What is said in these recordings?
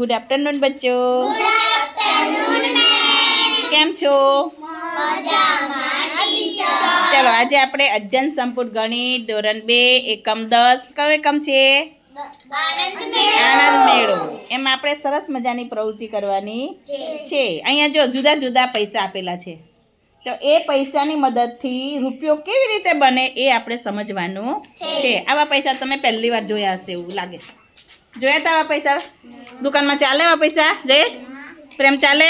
Good afternoon બચ્ચો. કેમ છો? ચલો આજે આપણે અધ્યયન સંપૂર્ણ ગણિત ધોરણ 2 એકમ 10 કયો એકમ છે? આનંદ મેળો. એમાં આપણે સરસ મજાની પ્રવૃત્તિ કરવાની છે. અહીંયા જો જુદા જુદા પૈસા આપેલા છે, તો એ પૈસાની મદદથી રૂપિયો કેવી રીતે બને એ આપણે સમજવાનું છે. આવા પૈસા તમે પહેલી વાર જોયા હશે એવું લાગે. જોયા હતા આવા પૈસા? દુકાનમાં ચાલે આવા પૈસા? જયેશ, પ્રેમ ચાલે?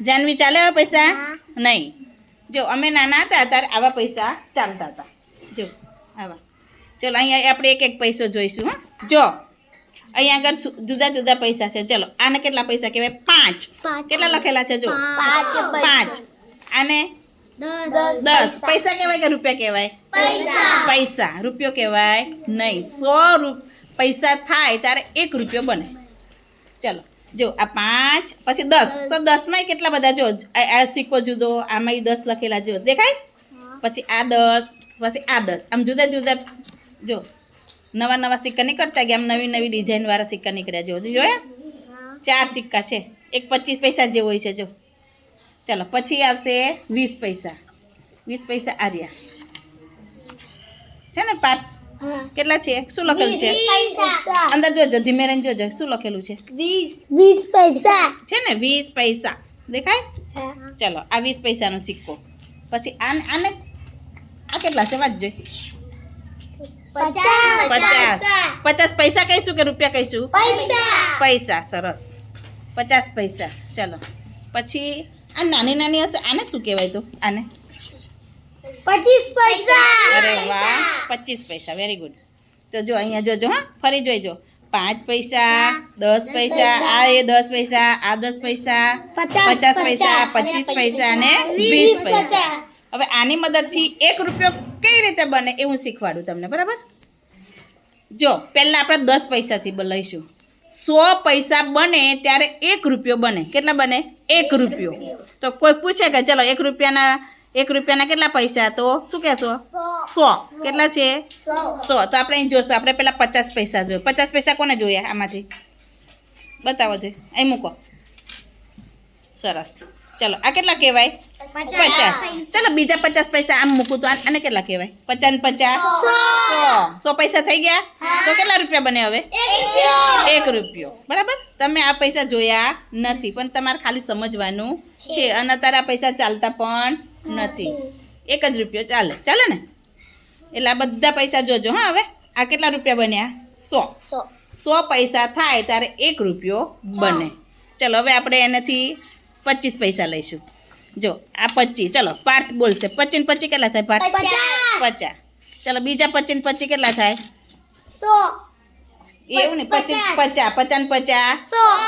જાનવી ચાલે આવા પૈસા? નહીં. જો અમે નાના હતા ત્યારે આવા પૈસા ચાલતા હતા. જો આવા. ચલો અહીંયા આપણે એક એક પૈસો જોઈશું. હા, જો અહીંયા આગળ જુદા જુદા પૈસા છે. ચલો આને કેટલા પૈસા કહેવાય? 5. કેટલા લખેલા છે? જો 5. આને 10. પૈસા કહેવાય કે રૂપિયા કહેવાય? પૈસા. રૂપિયો કહેવાય નહીં. 100 પૈસા થાય ત્યારે 1 રૂપિયો બને. ચલો જો આ 5 પછી 10, તો 10માંય કેટલા બધા જો આ સિક્કો જુદો, આમાંય 10 લખેલા જો દેખાય. પછી આ 10, પછી આ 10, આમ જુદા જુદા જો નવા નવા સિક્કા નીકળતા ગયા. આમ નવી નવી ડિઝાઇનવાળા સિક્કા નીકળ્યા જો જોયા. 4 સિક્કા છે. એક 25 પૈસા જેવો હોય છે જો. ચલો પછી આવશે 20 પૈસા. 20 પૈસા આર્યા છે ને પાર્થ? કેટલા છે? શું લખેલું છે અંદર? જોજો ધીમે રહીને જોજો શું લખેલું છે. 20 પૈસા છે ને 20 પૈસા દેખાય. ચલો આ 20 પૈસાનો સિક્કો. પછી આને આ કેટલા છે? વાંચજો. 50 પૈસા કહીશું કે રૂપિયા કહીશું? પૈસા. સરસ, 50 પૈસા. ચલો પછી આ નાની નાની હશે, આને શું કહેવાય? તો આને 25 પૈસા. અરે વાહ, 25 પૈસા. Very good. તો જો અહીંયા જોજો, હા ફરી જોઈજો. 5 પૈસા, 10 પૈસા, આ એ 10 પૈસા, આ 10 પૈસા, 50 પૈસા, 25 પૈસા અને 20 પૈસા. હવે આની મદદથી 1 રૂપિયો કઈ રીતે બને એ હું શીખવાડું તમને, બરાબર? જો પહેલાં આપણે 10 પૈસાથી લઈશું. 100 પૈસા બને ત્યારે 1 રૂપિયો બને. કેટલા બને? 1 રૂપિયો. તો કોઈ પૂછે કે ચલો 1 રૂપિયાના કેટલા પૈસા? તો શું કહેશો? 100. કેટલા છે? 100. તો આપણે અહીં જોઈશું. આપણે પહેલાં 50 પૈસા જોઈએ. 50 પૈસા કોને જોયા આમાંથી? બતાવો જોઈએ. અહીં મૂકો. સરસ. ચલો આ કેટલા કહેવાય? 50. ચલો બીજા 50 પૈસા આમ મૂકું તો આને કેટલા કહેવાય? 50 ને 50 100 પૈસા થઈ ગયા. તો કેટલા રૂપિયા બને હવે? 1 રૂપિયો. બરાબર? તમે આ પૈસા જોયા નથી, પણ તમારે ખાલી સમજવાનું છે. અને અત્યારે આ પૈસા ચાલતા પણ નથી. 1 જ રૂપિયો ચાલે. ચાલે ને? એટલે આ બધા પૈસા જોજો. હા હવે આ કેટલા રૂપિયા બન્યા? 100 પૈસા થાય ત્યારે 1 રૂપિયો બને. ચલો હવે આપણે એનાથી 25 પૈસા લઈશું. જો આ 25. ચલો પાર્થ બોલશે. 25 ને 25 કેટલા થાય પાર્થ? 50. ચલો બીજા 25 ને 25 કેટલા થાય? 100. એવું ને 25 50 50 ને 50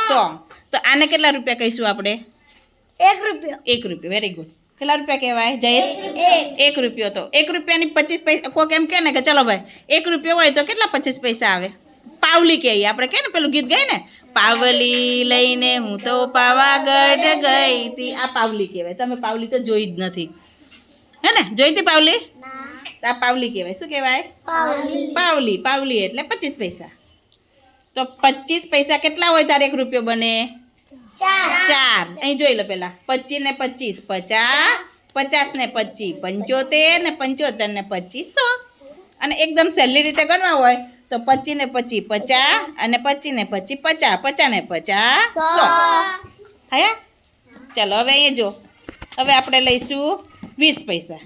100. તો આને કેટલા રૂપિયા કહીશું આપણે? 1 રૂપિયો. 1 રૂપિયો. Very good. કેટલા રૂપિયા કહેવાય જયેશ? 1 રૂપિયો. તો 1 રૂપિયાની 25 પૈસા. કોક એમ કહે ને કે ચલો ભાઈ 1 રૂપિયો હોય તો કેટલા 25 પૈસા આવે? પાવલી કહીએ આપણે. કે ને પેલું ગીત ગાય ને, પાવલી લઈને હું તો પાવાગઢ ગઈ હતી. આ પાવલી કહેવાય. તમે પાવલી તો જોઈ જ નથી, હે ને? જોઈ હતી પાવલી? આ પાવલી કહેવાય. શું કહેવાય? પાવલી. પાવલી એટલે 25 પૈસા. તો 25 પૈસા કેટલા હોય તારે 1 રૂપિયો બને? 4. અહીં જોઈ લો પેલા. 25 ને 25 50, 50 ને 25 75 ને 75 ને 25 100. અને એકદમ સહેલી રીતે ગણવા હોય તો 25 ને 25 50 અને 25 ને 25 50, 50 ને 50 100 થયા. ચલો હવે અહીંયા જો હવે આપણે લઈશું 20 પૈસા.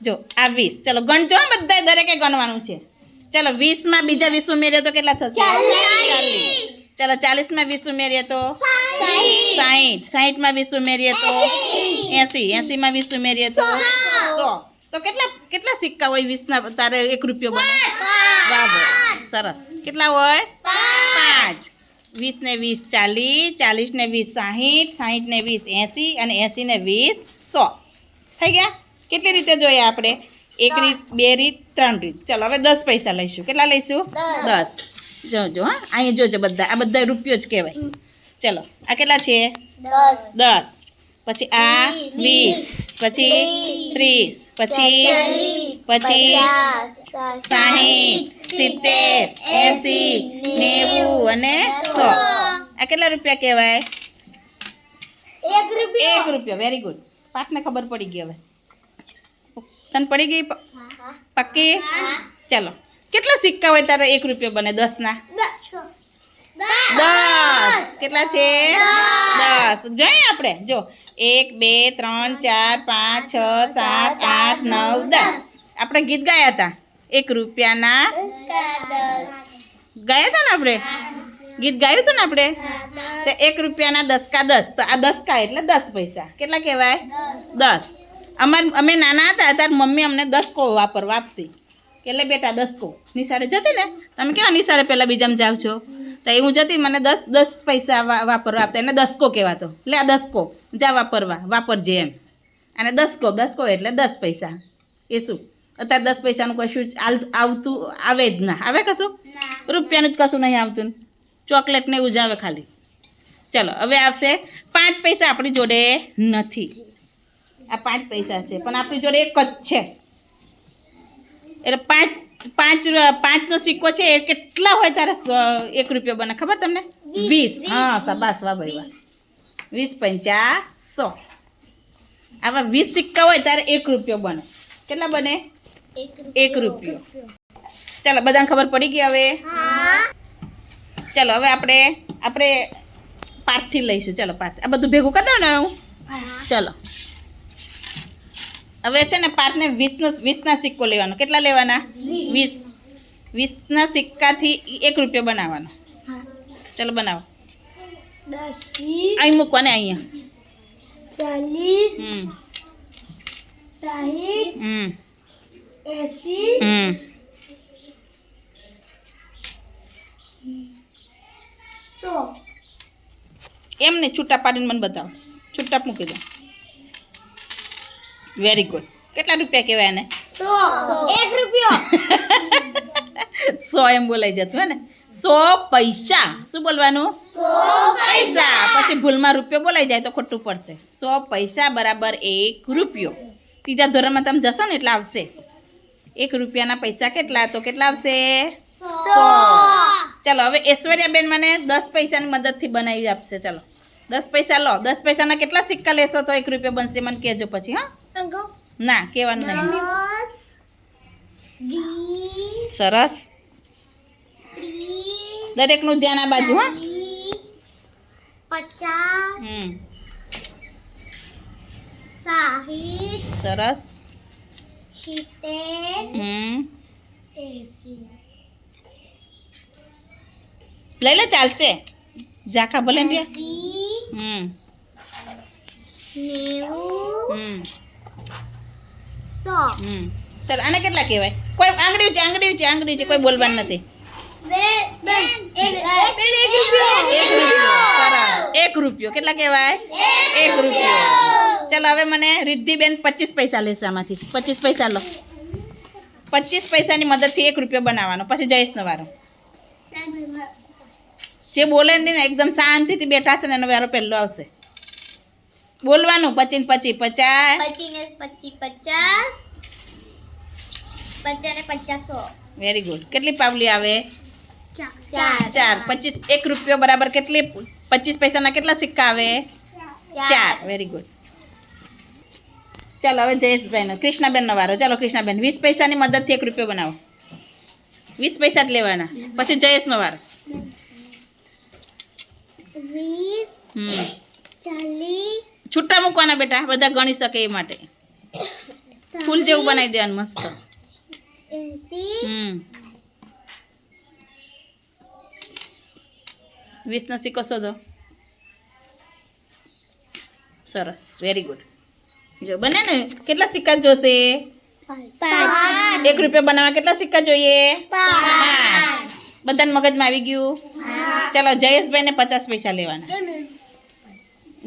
જો આ 20. ચલો ગણજો, બધા દરેકે ગણવાનું છે. ચલો 20માં બીજા 20 ઉમેરીએ તો કેટલા થશે? 40. ચલો 40માં 20 ઉમેરીએ તો 60. 60માં 20 ઉમેરીએ તો 80. 80માં 20 ઉમેરીએ તો 100. તો કેટલા સિક્કા હોય 20ના તારે 1 રૂપિયો બને? બરાબર. સરસ. કેટલા હોય? 5. 20 ને 20 40, 40 ને 20 60, 60 ને 20 80 અને 80 ને 20 100 થઈ ગયા. કેટલી રીતે જોઈએ આપણે? 1 રીત, 2 રીત, 3 રીત. ચલો હવે 10 પૈસા લઈશું. કેટલા લઈશું? 10. જોજો હા અહીંયા જોજો બધા. આ બધા રૂપિયો જ કહેવાય. ચલો આ કેટલા છે? 10. પછી આ 20, પછી 30, પછી 60, 70, 80, 90 અને 100. આ કેટલા રૂપિયા કહેવાય? 1 રૂપિયો. 1 રૂપિયો. Very good. પાઠને ખબર પડી ગઈ હવે. તને પડી ગઈ પક્કી? ચાલો, કેટલા સિક્કા હોય તારે 1 રૂપિયો બને 10ના? 10. કેટલા છે? 10. જોઈએ આપણે, જો 1 2 3 4 5 6 7 8 9 10. આપણે ગીત ગાયા હતા 1 રૂપિયાના ગાયા હતા ને આપણે? ગીત ગાયું હતું ને આપણે? તો 1 રૂપિયાના 10 કા 10. તો આ 10 કા એટલે 10 પૈસા. કેટલા કહેવાય? 10. અમે નાના હતા ત્યારે મમ્મી અમને 10 કો વાપરવા આપતી. કે લે બેટા 10 કો. નિશાળે જતી ને, તમે કેવા નિશાળે પહેલાં બીજામાં જાવ છો, તો એ હું જતી, મને 10 પૈસા વાપરવા આપતા. એને 10 કો કહેવાતો. લે આ 10 કો જા વાપરજે એમ. અને 10 કો એટલે 10 પૈસા. એ શું અત્યારે 10 પૈસાનું કશું આવતું આવે જ ના. આવે કશું? રૂપિયાનું જ કશું નહીં આવતું. ચોકલેટ ને એવું જ આવે ખાલી. ચલો હવે આવશે 5 પૈસા. આપણી જોડે નથી. આ 5 પૈસા છે પણ આપણી જોડે એક જ છે. એટલે 5નો સિક્કો છે એ કેટલા હોય તારે 1 રૂપિયો બને ખબર તમને? 20. હા, શાબાશ, વાહ ભાઈ વાહ. 20 પંચા 100. આવા 20 સિક્કા હોય ત્યારે 1 રૂપિયો બને. કેટલા બને? 1 રૂપિયો. ચાલો, બધાને ખબર પડી ગઈ હવે? ચાલો હવે આપણે પાઠથી લઈશું. ચાલો પાઠ આ બધું ભેગું કરી દઉં ને હું. ચાલો હવે છે ને પાઠને 20ના સિક્કો લેવાનો. કેટલા લેવાના? 20. 20ના સિક્કાથી 1 રૂપિયો બનાવવાનો. ચાલો બનાવો. 10 અહીં મૂકવાને અહીંયા. 40 હમ 60 80 હમ 100. એમને છૂટા પાડીને મને બતાવો. છૂટા મૂકી દો. Very good. કેટલા રૂપિયા કહેવાય એને? 100. 1 રૂપિયો. 100 એમ બોલાઈ જતું હે ને? 100 પૈસા. શું બોલવાનું? 100 પૈસા. પછી ભૂલમાં રૂપિયો બોલાઈ જાય તો ખોટું પડશે. 100 પૈસા બરાબર 1 રૂપિયો. ત્રીજા ધોરણમાં તમે જશો ને એટલે આવશે. 1 રૂપિયાના પૈસા કેટલા? તો કેટલા આવશે? 100. ચાલો હવે ઐશ્વર્યાબેન મને 10 પૈસાની મદદથી બનાવી આપશે. ચાલો 10 પૈસા લો. 10 પૈસાના કેટલા સિક્કા લેશો તો 1 રૂપિયો બનશે? મને કહેજો પછી. હા, ના કહેવાનું નહીં. 20 સરસ. 30 દરેકનું ધ્યાન આ બાજુ. હા, 50 હમ 60 સરસ. 70 હમ 80 લઈ લે, ચાલશે. ઝાખા ભલે ને. 80 હમ 90 હમ 100. હમ ચાલો આને કેટલા કહેવાય? કોઈ આંગળી છે કોઈ બોલવાનું નથી. 1 રૂપિયો. કેટલા કહેવાય? 1 રૂપિયો. ચાલો હવે મને રિદ્ધિબેન 25 પૈસા લેશે આમાંથી. 25 પૈસા લો. 25 પૈસાની મદદથી 1 રૂપિયો બનાવવાનો. પછી જયેશનો વારો. જે બોલે નહીં ને એકદમ શાંતિથી બેઠા છે ને એનો વારો પહેલો આવશે. બોલવાનું 25 50 50 વેરી ગુડ. કેટલી પાવલી આવે? 4 4. 25 1 રૂપિયો બરાબર કેટલી? 25 પૈસાના કેટલા સિક્કા આવે? 4. Very good. ચાલો હવે જયેશભાઈનો કૃષ્ણાબેનનો વારો. ચાલો કૃષ્ણાબેન 20 પૈસાની મદદથી 1 રૂપિયો બનાવો. 20 પૈસા જ લેવાના. પછી જયેશનો વારો. 20 હમ 40 છૂટા મૂકવાના બેટા, બધા ગણી શકે એ માટે. ફૂલ જેવું બનાવી દેવાનું મસ્ત. 80 હમ 20નો સિક્કો શોધો. સરસ, વેરી ગુડ. જો બને ને? કેટલા સિક્કા જોશે? 1 રૂપિયો બનાવવા કેટલા સિક્કા જોઈએ? 5. બધાને મગજમાં આવી ગયું? ચાલો જયેશભાઈને 50 પૈસા લેવાના.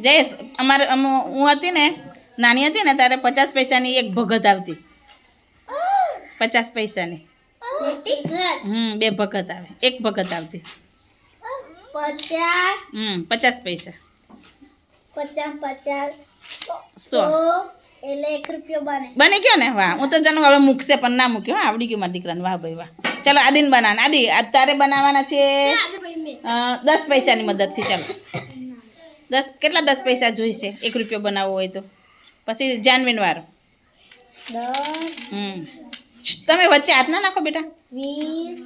જયેશ, હું હતી ને, નાની હતી ને ત્યારે 50 પૈસાની એક ભગત આવતી. 50 પૈસાની. 2 ભગત આવે. 1 ભગત આવતી. 50 પૈસા. 50 100 એટલે 1 રૂપિયો બને. બની ગયો ને? વાહ. હું તો જાણું હવે મૂકશે પણ ના મૂક્યો. આવડી ગયું મારા દીકરાને. વાહ ભાઈ વાહ. ચાલો આદિને બનાવવાના. આદિ અત્યારે બનાવવાના છે 10 પૈસાની મદદથી. ચાલો કેટલા 10 પૈસા જોઈશે 1 રૂપિયો બનાવવો હોય તો? પછી જાનવીન વારો. 10 તમે વચ્ચે હાથ ના નાખો બેટા. 20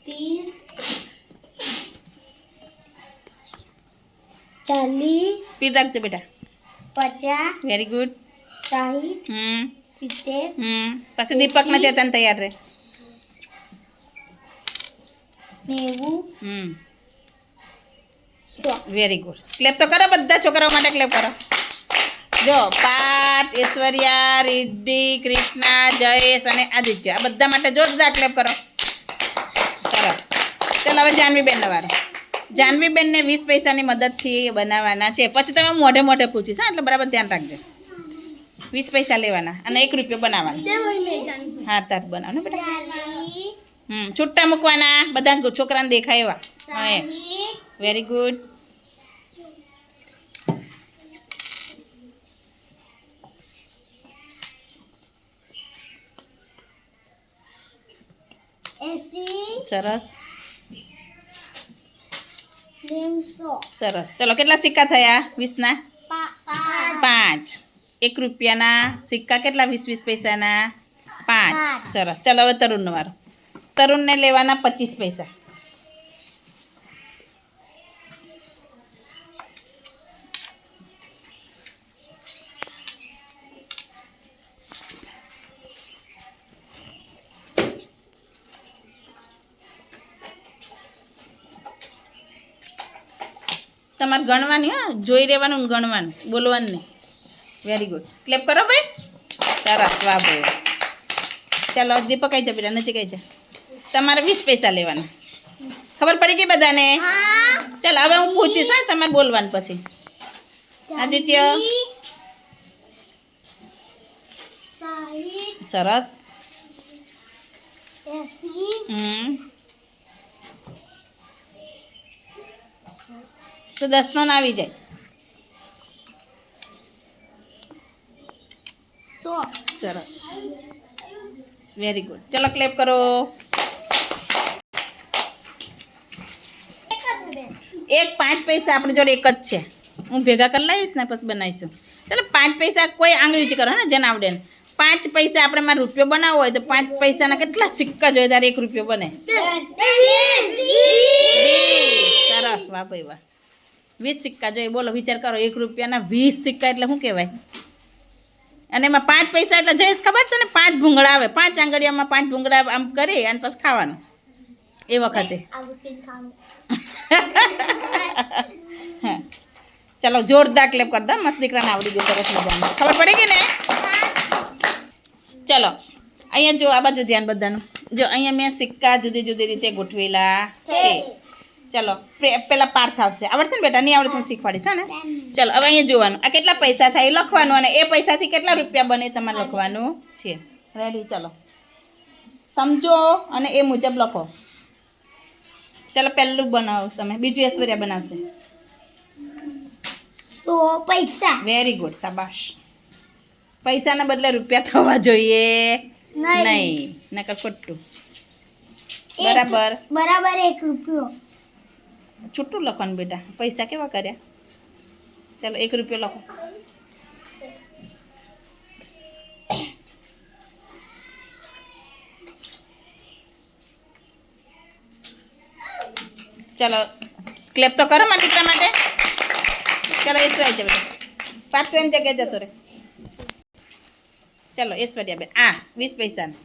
30 40 સ્પીડ રાખજો બેટા. 50 વેરી ગુડ. 60 70 પછી દીપકને ચેતન તૈયાર રહે. 90 100 વેરી ગુડ. ક્લેપ તો કરો બધા છોકરાઓ માટે, ક્લેપ કરો. જો પાર્થ, ઐશ્વર્યા, રિદ્ધિ, કૃષ્ણા, જયેશ અને આદિત્ય, આ બધા માટે જોરદાર ક્લેપ કરો. સરસ. ચાલો હવે જાનવીબેનનો વારો. જાનવીબેનને 20 પૈસાની મદદથી બનાવવાના છે. પછી તમે મોઢે મોઢે પૂછીશ, હા, એટલે બરાબર ધ્યાન રાખજો. 20 પૈસા લેવાના અને 1 રૂપિયો બનાવવાનો. હા, તાર બનાવો બેટા. છૂટા મૂકવાના, બધા છોકરાને દેખાય એવા. હા, વેરી ગુડ. સરસ સરસ. ચલો કેટલા સિક્કા થયા 20ના? 5. 1 રૂપિયાના સિક્કા કેટલા? 20 પૈસાના 5. સરસ. ચલો હવે તરુણનો વારો. તરુણને લેવાના 25 પૈસા. તમારે ગણવાની, હા, જોઈ રહેવાનું ને ગણવાનું, બોલવાનું નહીં. Very good. ક્લેપ કરો ભાઈ. સરસ, વાહ ભાઈ. ચાલો દીપક આવી જા બેટા, નજીક આવી જા. તમારે 20 પૈસા લેવાના. ખબર પડી ગઈ બધાને? ચાલ હવે હું પૂછીશ, હા, તમારે બોલવાનું પછી. આદિત્ય. સરસ. 80 તો 10 નો ના આવી જાય. 100. સરસ, વેરી ગુડ. ચલો ક્લેપ કરો. એક 5 પૈસા આપણી જોડે એક જ છે. હું ભેગા કરી લાવીશ ને પછી બનાવીશું. ચાલો 5 પૈસા કોઈ આંગળી ઊંચી કરો, હા, જેને આવડે ને. 5 પૈસા આપણે મારે રૂપિયો બનાવવો હોય તો 5 પૈસાના કેટલા સિક્કા જોઈએ ત્યારે 1 રૂપિયો બને? સરસ, વાહ ભાઈ વાહ. 20 સિક્કા જોઈએ. બોલો, વિચાર કરો. 1 રૂપિયાના 20 સિક્કા એટલે શું કહેવાય? અને એમાં 5 પૈસા એટલે જઈશ ખબર છે ને? 5 ભૂંગળા આવે. 5 આંગળીઓમાં 5 ભૂંગળા આમ કરી અને પછી ખાવાનું એ વખતે. ચલો જોરદાર ક્લેપ કર દો. મસ્ત દીકરાને આવડી ગયું, સરસ મજાનું. ખબર પડી ગઈ ને? ચલો અહીંયા જો, આ બાજુ ધ્યાન બધાનું. જો અહીંયા મેં સિક્કા જુદી જુદી રીતે ગોઠવેલા છે. ચલો પેલા પાર્થ આવશે. આવડશે ને બેટા? નહીં આવડે તો હું શીખવાડીશ, હા ને? ચલો હવે અહીંયા જોવાનું, આ કેટલા પૈસા થાય એ લખવાનું અને એ પૈસાથી કેટલા રૂપિયા બને તમારે લખવાનું છે. રેડી? ચલો સમજો અને એ મુજબ લખો. ચલો પહેલું બનાવો તમે, બીજું ઐશ્વર્યા બનાવશે. 100 પૈસા. વેરી ગુડ, શાબાશ. પૈસાના બદલે રૂપિયા થવા જોઈએ નહીં, નકર ખોટું. બરાબર 1 રૂપિયો. છૂટું લખવાનું બેટા. પૈસા કેવા કર્યા? ચાલો 1 રૂપિયો લખો. ચાલો ક્લેપ તો કરો મારા દીકરા માટે. ચાલો ઐશ્વર્યા બેટા. પાર્થ તો એની જગ્યાએ જતો રહે. ચાલો ઐશ્વર્યા બેન, આ 20 પૈસાના.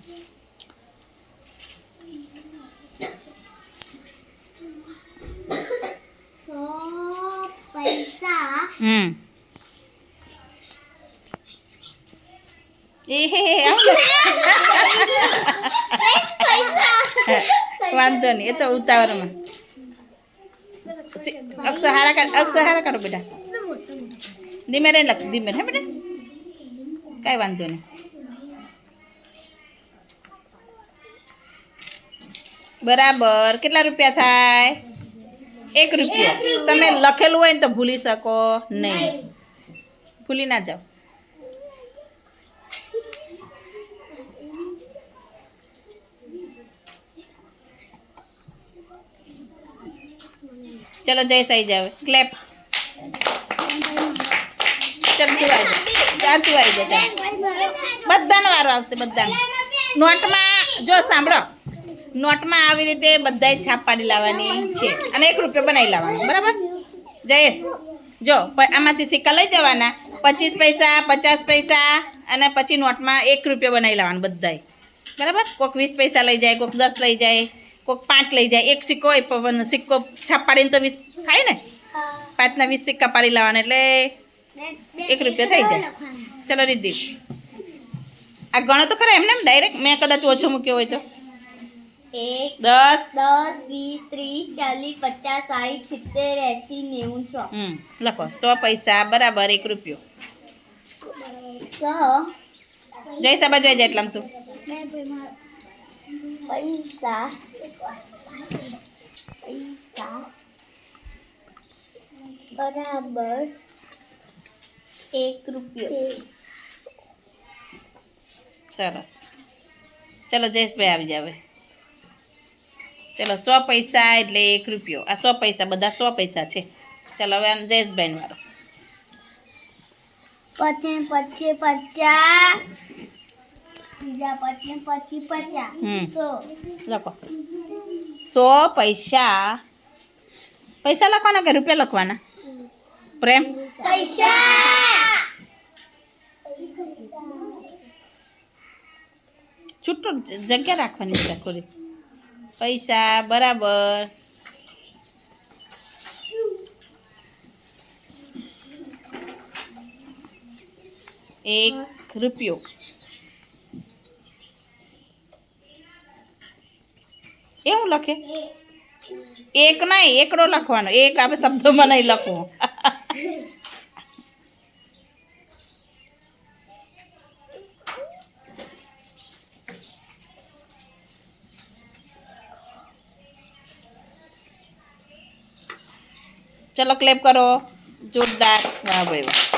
વાંધો નહીં, એ તો ઉતાવળમાં. અક્ષહારા કરો બેટા. ધીમે રહીને લખ, ધીમે. હે બેટા, કાંઈ વાંધો નહીં. બરાબર કેટલા રૂપિયા થાય? 1 રૂપિયો. તમે લખેલું હોય ને તો ભૂલી શકો નહીં. ભૂલી ના જાઓ. ચલો જય સાઈ જાવ ક્લેપ. ચલ તું આવી જા. બધાનો વારો આવશે બધાનો. નોટમાં જો સાંભળો, નોટમાં આવી રીતે બધાય છાપ પાડી લાવવાની છે અને 1 રૂપિયો બનાવી લાવવાનો. બરાબર જયેશ? જો આમાંથી સિક્કા લઈ જવાના, 25 પૈસા, 50 પૈસા અને પછી નોટમાં 1 રૂપિયો બનાવી લાવવાનું બધાય. બરાબર? કોઈક 20 પૈસા લઈ જાય, કોઈક 10 લઈ જાય, કોઈક 5 લઈ જાય. એક સિક્કો હોય પણ સિક્કો છાપ પાડીને તો 20 થાય ને. 5ના 20 સિક્કા પાડી લાવવાના એટલે 1 રૂપિયો થઈ જાય. ચલો રીધી આ ગણો તો ખરા એમને ડાયરેક્ટ. મેં કદાચ ઓછો મૂક્યો હોય તો 1 10 10 20 30 40 50 60 70 80 90 100. લખો 100 પૈસા બરાબર 1 રૂપિયો. 100 જય સાબા જોઈ જાય એટલામાં તું પૈસા બરાબર 1 રૂપિયો. સરસ. ચલો જયેશભાઈ આવી જાવે. ચલો 100 પૈસા એટલે 1 રૂપિયો. આ 100 પૈસા બધા 100 પૈસા છે. ચલો હવે આમ જયેશભાઈ વાળો. 50 50 બીજા 50 50 લખો 100 પૈસા. પૈસા લખવાના કે રૂપિયા લખવાના? પ્રેમ પૈસા છૂટું જગ્યા રાખવાની છે થોડી. પૈસા બરાબર 1 રૂપિયો. એવું લખે? 1 નહીં, એકડો લખવાનો. 1 આપણે શબ્દોમાં નહીં લખવું. ચલો ક્લેપ કરો જોરદાર. વાહ ભાઈ વાહ.